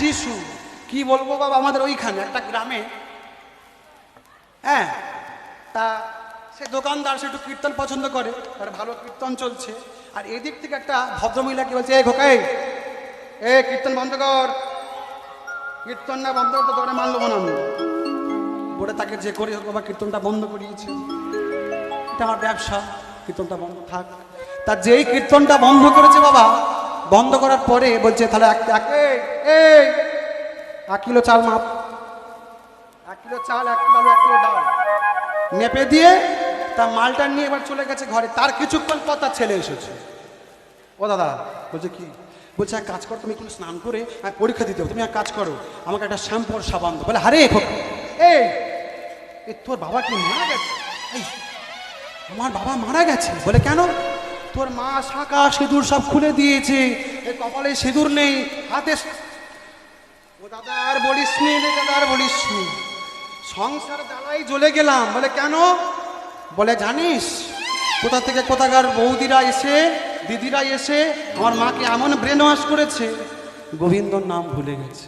যিশু। কি বলবো বাবা, আমাদের ওইখানে একটা গ্রামে, হ্যাঁ, তা সে দোকানদার, সে একটু কীর্তন পছন্দ করে, তার ভালো কীর্তন চলছে। আর এদিক থেকে একটা ভদ্রমহিলাকে বলছে, এ খোকাই, এ কীর্তন বন্ধ কর, কীর্তন না বন্ধ করতে দোকানে মানলো না আমি। বলে তাকে যে করে হোক বাবা কীর্তনটা বন্ধ করিয়েছে, এটা আমার ব্যবসা, কীর্তনটা বন্ধ থাক। তা যেই কীর্তনটা বন্ধ করেছে বাবা, বন্ধ করার পরে বলছে তাহলে 1 কিলো চাল মাপ, 1 কিলো চাল, 1 কিলো আলু, 1 কিলো ডাল মেপে দিয়ে তার মালটা নিয়ে এবার চলে গেছে ঘরে। তার কিছুক্ষণ পর তার ছেলে এসেছে। ও দাদা, বলছে কি? বলছে এক কাজ করো, তুমি একটু স্নান করে পরীক্ষা দিতে হবে, তুমি এক কাজ করো, আমাকে একটা শ্যাম্পু আর সাবান দাও। বলে আরে এই তোর বাবা কি মারা গেছে? এই আমার বাবা মারা গেছে। বলে কেন? তোর মা শাঁখা সিঁদুর সব খুলে দিয়েছে, এই কপালে সিঁদুর নেই, হাতে। ও দাদা আর বলিস নি রে, দাদা আর বলিস নি, সংসার জ্বালাই জ্বলে গেলাম। বলে কেন? বলে জানিস কোথা থেকে কোথাকার বৌদিরা এসে, দিদিরা এসে আমার মাকে এমন ব্রেন ওয়াশ করেছে, গোবিন্দর নাম ভুলে গেছে।